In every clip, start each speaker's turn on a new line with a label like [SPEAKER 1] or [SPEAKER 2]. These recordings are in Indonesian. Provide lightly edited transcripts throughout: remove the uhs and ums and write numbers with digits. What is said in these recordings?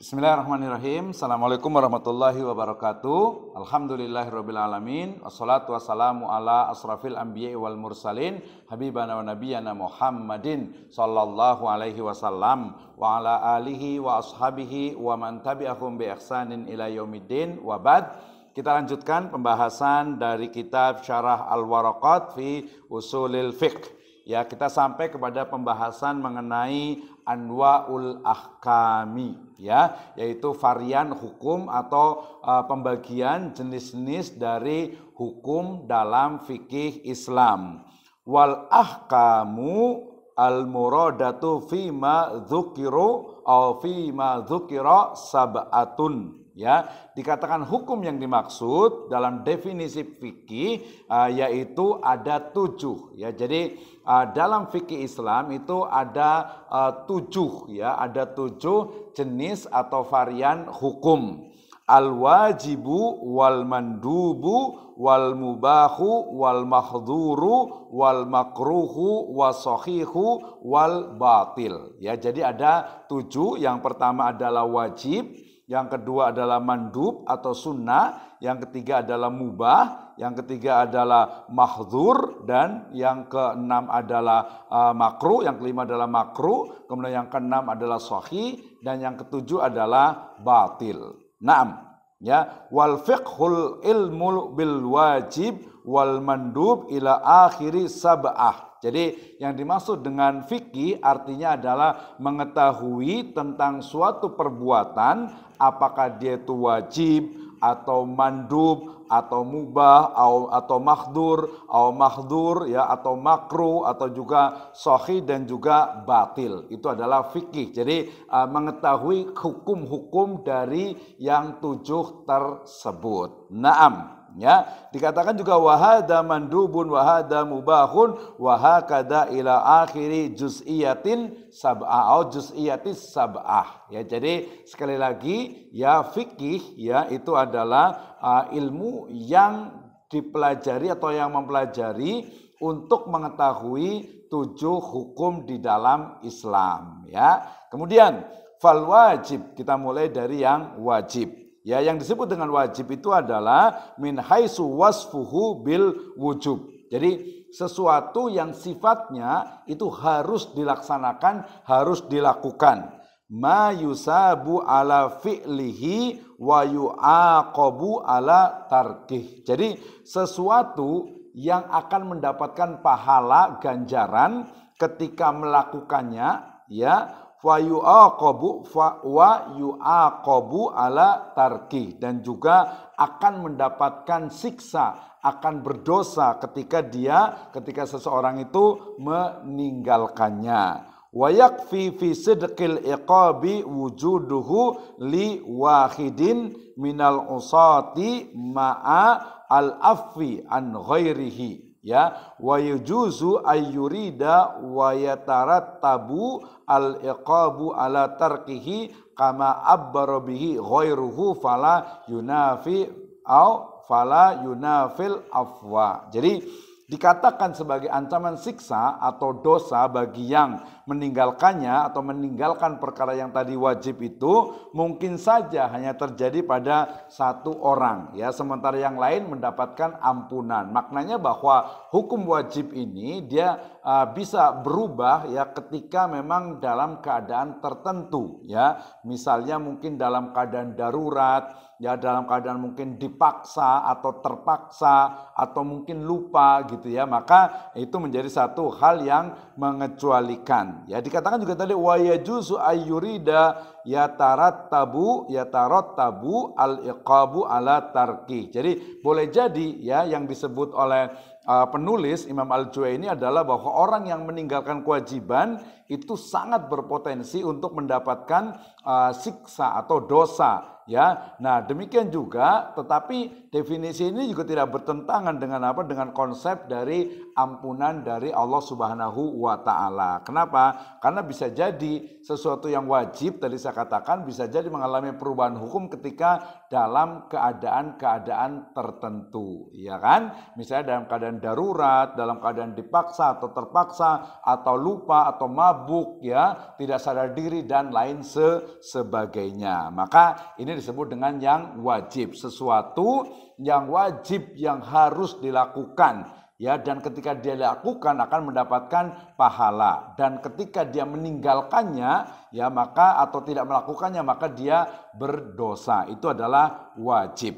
[SPEAKER 1] Bismillahirrahmanirrahim. Assalamualaikum warahmatullahi wabarakatuh. Alhamdulillahirrabbilalamin. Wassalatu wassalamu ala asrafil anbiya'i wal mursalin habibana wa nabiyana Muhammadin sallallahu alaihi wasallam wa ala alihi wa ashabihi wa man tabi'ahum bi ihsanin ila yaumiddin wa ba'd. Kita lanjutkan pembahasan dari kitab Syarah Al-Waraqat fi Usulil Fiqh. Ya, kita sampai kepada pembahasan mengenai anwa'ul ahkami, ya, yaitu varian hukum atau pembagian jenis-jenis dari hukum dalam fikih Islam. Wal ahkamu al muradatu fima dzukiru au fima dzukira sab'atun. Ya, dikatakan hukum yang dimaksud dalam definisi fikih yaitu ada 7. Ya, jadi dalam fikih Islam itu ada 7, ya, ada 7 jenis atau varian hukum. Al-wajibu wal mandubu wal mubahu wal mahdhuru wal makruhu wasahihu wal batil. Ya, jadi ada 7. Yang pertama adalah wajib, yang kedua adalah mandub atau sunnah, yang ketiga adalah mubah, yang ketiga adalah mahdzur, dan yang keenam adalah makruh, yang kelima adalah makruh, kemudian yang keenam adalah sahih, dan yang ketujuh adalah batil. Naam, ya, wal fiqhul ilmu bil wajib wal mandub ila akhiri sab'ah. Jadi yang dimaksud dengan fikih artinya adalah mengetahui tentang suatu perbuatan, apakah dia itu wajib atau mandub atau mubah atau mahdur ya, atau makruh atau juga sahih dan juga batil. Itu adalah fikih. Jadi mengetahui hukum-hukum dari yang 7 tersebut. Naam. Ya, dikatakan juga wahada mandubun wahada mubahun wahakada ila akhiri juz'iyatin sab'ah atau juz'iyatis sab'ah. Ya, jadi sekali lagi ya, fikih ya itu adalah ilmu yang dipelajari atau yang mempelajari untuk mengetahui 7 hukum di dalam Islam, ya. Kemudian fal wajib, kita mulai dari yang wajib. Ya, yang disebut dengan wajib itu adalah min haitsu wasfuhu bil wujub. Jadi sesuatu yang sifatnya itu harus dilaksanakan, harus dilakukan. Ma yusabu ala fi'lihi wa yu'aqabu ala tarkih. Jadi sesuatu yang akan mendapatkan pahala ganjaran ketika melakukannya, ya, wa yu'aqabu ala tarki, dan juga akan mendapatkan siksa, akan berdosa ketika seseorang itu meninggalkannya. Wa yakfi fi sidqil iqabi wujuduhu li wahidin minal usati ma'a al-afwi an ghairihi. Ya, wa yujuzu ayyurida wa yatarattabu al-iqabu ala tarkihi kama abbara bihi ghairuhu fala yunafi au fala yunafil afwa. Jadi dikatakan sebagai ancaman siksa atau dosa bagi yang meninggalkannya atau meninggalkan perkara yang tadi wajib itu mungkin saja hanya terjadi pada satu orang, ya, sementara yang lain mendapatkan ampunan. Maknanya bahwa hukum wajib ini dia bisa berubah ya ketika memang dalam keadaan tertentu, ya. Misalnya mungkin dalam keadaan darurat, ya, dalam keadaan mungkin dipaksa atau terpaksa atau mungkin lupa gitu, ya, maka itu menjadi satu hal yang mengecualikan. Ya, dikatakan juga tadi wa yajuzu ayyurida yatarattabu al-iqabu ala tarki. Jadi boleh jadi ya yang disebut oleh penulis Imam Al-Juwaini adalah bahwa orang yang meninggalkan kewajiban itu sangat berpotensi untuk mendapatkan siksa atau dosa, ya. Nah, demikian juga, tetapi definisi ini juga tidak bertentangan dengan apa? Dengan konsep dari ampunan dari Allah Subhanahu wa taala. Kenapa? Karena bisa jadi sesuatu yang wajib tadi saya katakan bisa jadi mengalami perubahan hukum ketika dalam keadaan-keadaan tertentu, ya kan? Misalnya dalam keadaan darurat, dalam keadaan dipaksa atau terpaksa atau lupa atau mabuk mabuk, ya, tidak sadar diri dan lain sebagainya. Maka ini disebut dengan yang wajib, sesuatu yang wajib yang harus dilakukan, ya, dan ketika dia lakukan akan mendapatkan pahala, dan ketika dia meninggalkannya, ya, maka atau tidak melakukannya maka dia berdosa. Itu adalah wajib.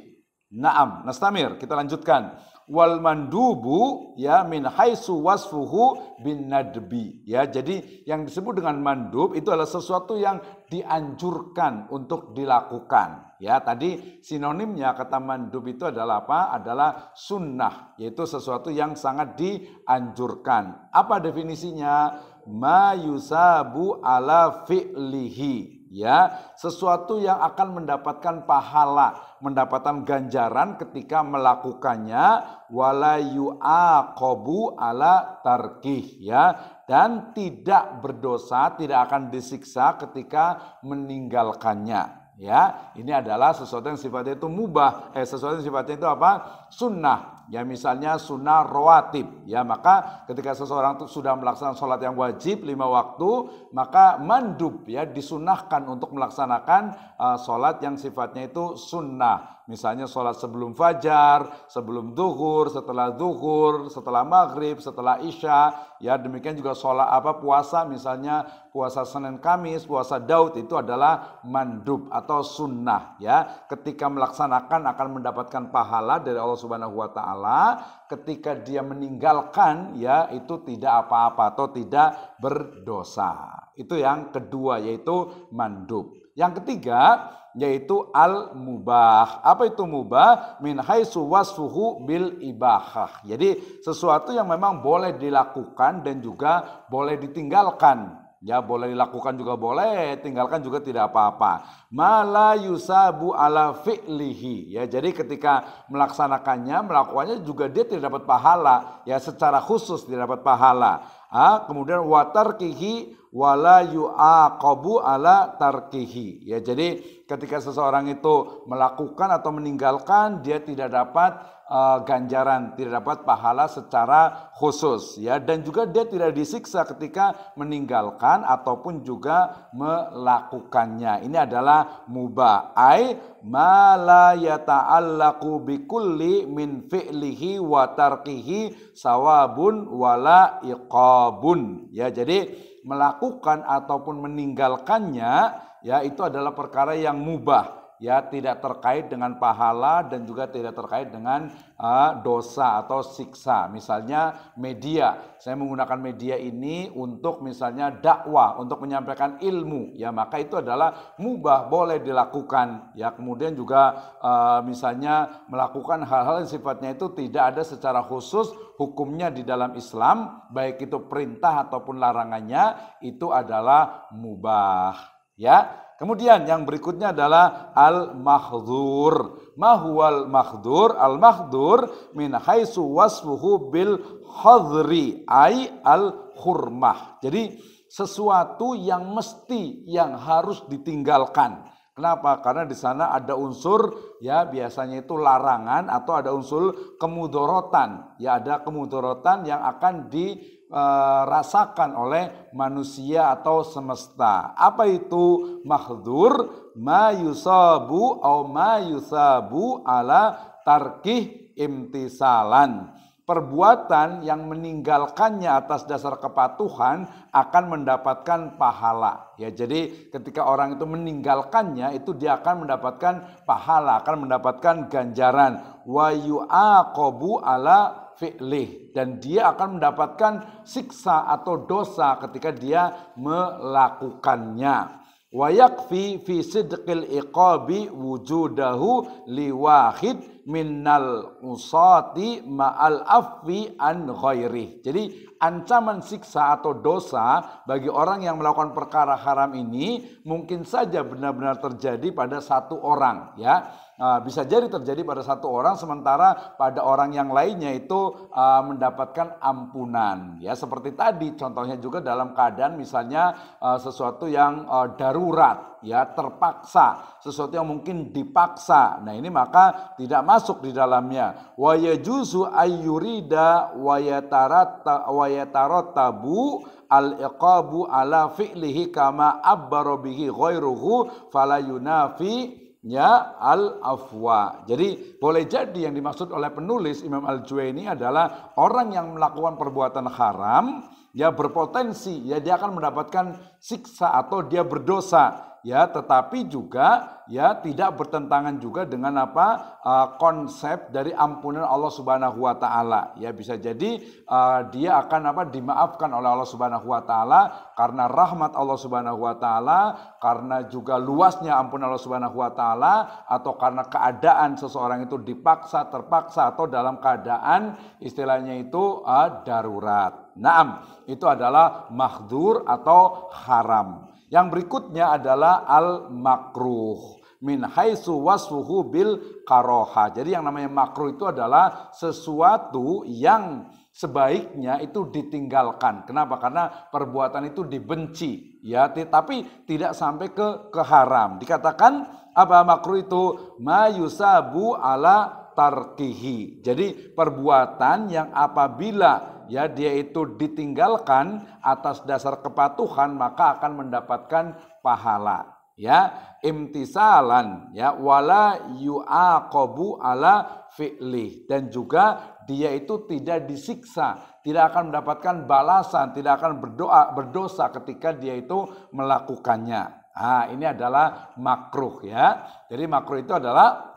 [SPEAKER 1] Naam, nastamir, kita lanjutkan. Wal mandubu, ya, min haitsu wasfuhu bin nadbi, ya. Jadi yang disebut dengan mandub itu adalah sesuatu yang dianjurkan untuk dilakukan, ya. Tadi sinonimnya kata mandub itu adalah apa? Adalah sunnah, yaitu sesuatu yang sangat dianjurkan. Apa definisinya? Ma yusabu ala fi'lihi, ya, sesuatu yang akan mendapatkan pahala, mendapatkan ganjaran ketika melakukannya, wala yu'aqabu ala tarkih, ya, dan tidak berdosa, tidak akan disiksa ketika meninggalkannya. Ya, ini adalah sesuatu yang sifatnya itu mubah, sesuatu yang sifatnya itu apa? Sunnah. Ya, misalnya sunnah rawatib. Ya, maka ketika seseorang itu sudah melaksanakan sholat yang wajib 5 waktu, maka mandub, ya, disunahkan untuk melaksanakan sholat yang sifatnya itu sunnah. Misalnya sholat sebelum fajar, sebelum zuhur, setelah maghrib, setelah isya, ya, demikian juga sholat puasa, misalnya puasa Senin Kamis, puasa Daud, itu adalah mandub atau sunnah, ya. Ketika melaksanakan akan mendapatkan pahala dari Allah Subhanahu wa taala, ketika dia meninggalkan, ya, itu tidak apa-apa atau tidak berdosa. Itu yang kedua, yaitu mandub. Yang ketiga yaitu al-mubah. Apa itu mubah? Min haitsu wasfuhu bil ibahah. Jadi sesuatu yang memang boleh dilakukan dan juga boleh ditinggalkan. Ya, boleh dilakukan juga boleh, tinggalkan juga tidak apa-apa. Mala yusabu ala fi'lihi. Ya, jadi ketika melaksanakannya, melakukannya juga dia tidak dapat pahala. Ya, secara khusus tidak dapat pahala. Kemudian watarkihi wala yu'aqabu ala tarkihi. Ya, jadi ketika seseorang itu melakukan atau meninggalkan, dia tidak dapat ganjaran, tidak dapat pahala secara khusus, ya, dan juga dia tidak disiksa ketika meninggalkan ataupun juga melakukannya. Ini adalah mubah, ai ma la yata'allaqu bikulli min fi'lihi wa tarkihi sawabun wala iqabun. Ya, jadi melakukan ataupun meninggalkannya, ya, itu adalah perkara yang mubah, ya, tidak terkait dengan pahala dan juga tidak terkait dengan dosa atau siksa. Misalnya media, saya menggunakan media ini untuk misalnya dakwah, untuk menyampaikan ilmu, ya, maka itu adalah mubah, boleh dilakukan, ya. Kemudian juga misalnya melakukan hal-hal yang sifatnya itu tidak ada secara khusus hukumnya di dalam Islam, baik itu perintah ataupun larangannya, itu adalah mubah, ya. Kemudian yang berikutnya adalah al-mahdzur. Mahwal mahdzur? Al-mahdzur min haitsu wasfuhu bil hadri ay al-hurmah. Jadi sesuatu yang mesti, yang harus ditinggalkan. Kenapa? Karena di sana ada unsur, ya, biasanya itu larangan atau ada unsur kemudorotan. Ya, ada kemudorotan yang akan dirasakan oleh manusia atau semesta. Apa itu mahdzur? Ma yusabu au ma yusabu ala tarkih imtisalan. Perbuatan yang meninggalkannya atas dasar kepatuhan akan mendapatkan pahala. Ya, jadi ketika orang itu meninggalkannya, itu dia akan mendapatkan pahala, akan mendapatkan ganjaran. Wa yu'aqabu ala fi'lih, dan dia akan mendapatkan siksa atau dosa ketika dia melakukannya. Wa yakfi fi sidqil iqabi wujudahu liwahid minnal usati ma'al afwi an ghairih. Jadi ancaman siksa atau dosa bagi orang yang melakukan perkara haram ini mungkin saja benar-benar terjadi pada satu orang, ya. Bisa jadi terjadi pada satu orang, sementara pada orang yang lainnya itu mendapatkan ampunan, ya. Seperti tadi contohnya juga dalam keadaan misalnya sesuatu yang darurat, ya, terpaksa, sesuatu yang mungkin dipaksa. Nah, ini maka tidak masuk di dalamnya. Wa yajuzu ayyurida wa yatarattabu al-iqabu ala fi'lihi kama abbara bihi ghairuhu fala yunafi ya al-afwa. Jadi boleh jadi yang dimaksud oleh penulis Imam Al-Juwaini adalah orang yang melakukan perbuatan haram ya berpotensi ya dia akan mendapatkan siksa atau dia berdosa ya, tetapi juga ya tidak bertentangan juga dengan apa konsep dari ampunan Allah Subhanahu wa taala. Ya bisa jadi dia akan apa dimaafkan oleh Allah Subhanahu wa taala karena rahmat Allah Subhanahu wa taala, karena juga luasnya ampunan Allah Subhanahu wa taala, atau karena keadaan seseorang itu dipaksa, terpaksa, atau dalam keadaan istilahnya itu darurat. Naam, itu adalah mahdzur atau haram. Yang berikutnya adalah al-makruh min haitsu wasfuhu bil karoha. Jadi yang namanya makruh itu adalah sesuatu yang sebaiknya itu ditinggalkan. Kenapa? Karena perbuatan itu dibenci, ya, tapi tidak sampai ke haram. Dikatakan apa makruh itu? Ma yusabu ala tarkihi. Jadi perbuatan yang apabila ya dia itu ditinggalkan atas dasar kepatuhan maka akan mendapatkan pahala, ya, imtisalan, ya, wala yu'aqabu ala fi'li, dan juga dia itu tidak disiksa, tidak akan mendapatkan balasan, tidak akan berdosa ketika dia itu melakukannya. Nah, ini adalah makruh, ya. Jadi makruh itu adalah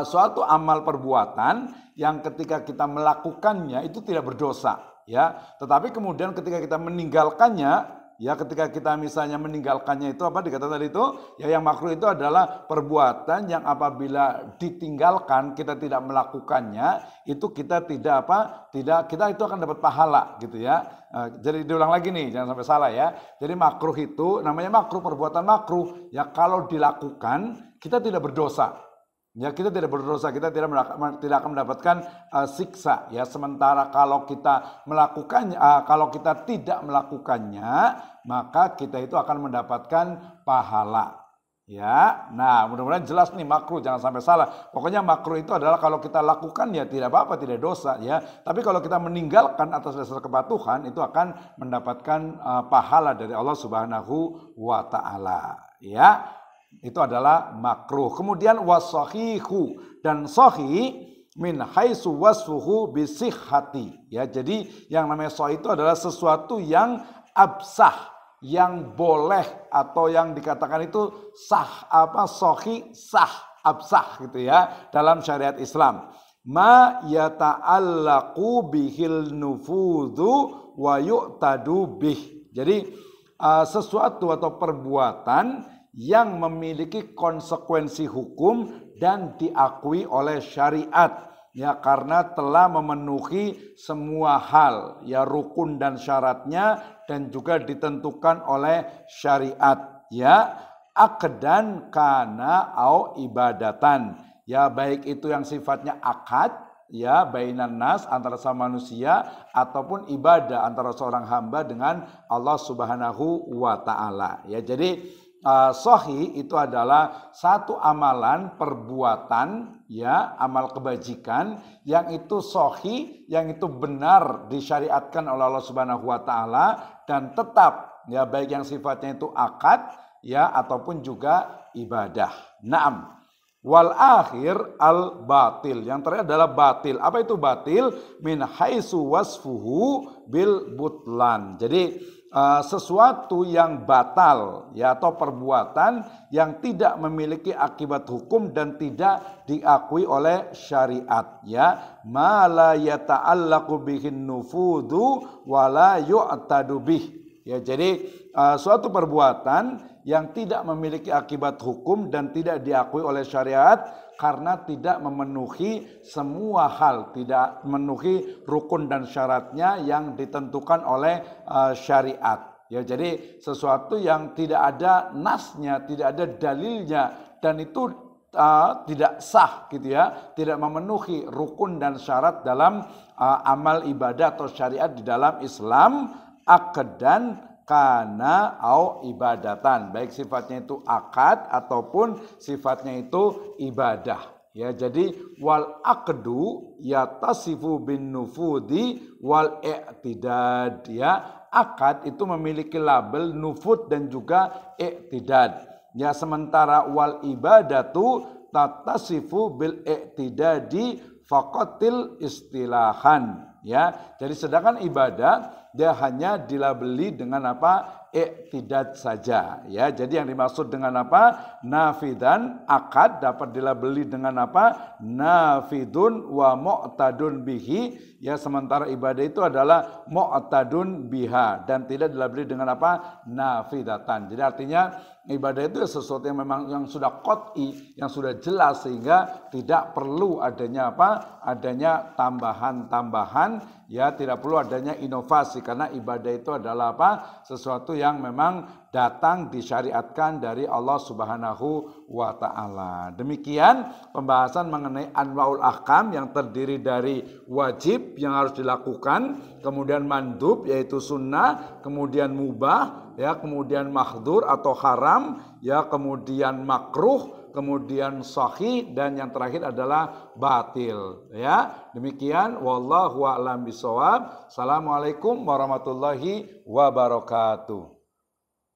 [SPEAKER 1] suatu amal perbuatan yang ketika kita melakukannya itu tidak berdosa, ya. Tetapi kemudian ketika kita meninggalkannya, ya, ketika kita misalnya meninggalkannya itu apa dikatakan tadi itu, ya, yang makruh itu adalah perbuatan yang apabila ditinggalkan kita tidak melakukannya itu kita tidak kita itu akan dapat pahala, gitu ya. Jadi diulang lagi nih, jangan sampai salah ya. Jadi makruh itu namanya makruh, perbuatan makruh ya kalau dilakukan kita tidak berdosa. Ya, kita tidak berdosa, kita tidak akan mendapatkan siksa, ya. Sementara kalau kita melakukannya, kalau kita tidak melakukannya, maka kita itu akan mendapatkan pahala, ya. Nah, mudah-mudahan jelas nih makruh, jangan sampai salah. Pokoknya makruh itu adalah kalau kita lakukan ya tidak apa-apa, tidak dosa, ya. Tapi kalau kita meninggalkan atas dasar kepatuhan itu akan mendapatkan pahala dari Allah Subhanahu wa taala, ya. Itu adalah makruh. Kemudian wasahihu, dan sahih min haitsu wasfuhu bisihhati, ya. Jadi yang namanya sahih itu adalah sesuatu yang absah, yang boleh atau yang dikatakan itu sah, sahih, sah, absah, gitu ya, dalam syariat Islam. Ma yata'allaqu bihil nufudhu wa yu'tadu bih. Jadi sesuatu atau perbuatan yang memiliki konsekuensi hukum dan diakui oleh syariat, ya, karena telah memenuhi semua hal, ya, rukun dan syaratnya, dan juga ditentukan oleh syariat, ya, aqdan kana au ibadatan, ya, baik itu yang sifatnya akad, ya, bainan nas, antara sama manusia, ataupun ibadah antara seorang hamba dengan Allah Subhanahu wa taala, ya. Jadi sahih itu adalah satu amalan perbuatan, ya, amal kebajikan yang itu sahih, yang itu benar disyariatkan oleh Allah Subhanahu wa taala dan tetap, ya, baik yang sifatnya itu akad, ya, ataupun juga ibadah. Naam. Wal akhir al batil, yang terakhir adalah batil. Apa itu batil? Min haitsu wasfuhu bil butlan. Jadi sesuatu yang batal, ya, atau perbuatan yang tidak memiliki akibat hukum dan tidak diakui oleh syariat, ya, ma la yata'allaqu bihin nufudhu wa la yu'tadu bih, ya. Jadi suatu perbuatan yang tidak memiliki akibat hukum dan tidak diakui oleh syariat karena tidak memenuhi semua hal, tidak memenuhi rukun dan syaratnya yang ditentukan oleh syariat, ya. Jadi sesuatu yang tidak ada nasnya, tidak ada dalilnya, dan itu tidak sah, gitu ya, tidak memenuhi rukun dan syarat dalam amal ibadah atau syariat di dalam Islam, aqdan kana au ibadatan, baik sifatnya itu akad ataupun sifatnya itu ibadah, ya. Jadi wal aqdu yatasifu bin nufudi wal i'tidad, ya. akad itu memiliki label nufud dan juga iktidad. Ya, sementara wal ibadatu tatasifu bil iktidadi faqatil istilahan. Ya, jadi sedangkan ibadah dia hanya dilabeli dengan apa? Iktidad saja. Ya, jadi yang dimaksud dengan apa? Nafidan, akad dapat dilabeli dengan apa? Nafidun wa mu'tadun bihi. Ya, sementara ibadah itu adalah mu'tadun biha dan tidak dilabeli dengan apa? Nafidatan. Jadi artinya ibadah itu sesuatu yang memang yang sudah qat'i, yang sudah jelas sehingga tidak perlu adanya apa? Adanya tambahan-tambahan, ya tidak perlu adanya inovasi karena ibadah itu adalah apa? Sesuatu yang memang datang disyariatkan dari Allah Subhanahu wa taala. Demikian pembahasan mengenai anwaul ahkam yang terdiri dari wajib yang harus dilakukan, kemudian mandub yaitu sunnah, kemudian mubah, ya, kemudian mahdzur atau haram, ya, kemudian makruh, kemudian sahih, dan yang terakhir adalah batil. Ya, demikian wallahu a'lam bishawab. Assalamualaikum warahmatullahi wabarakatuh.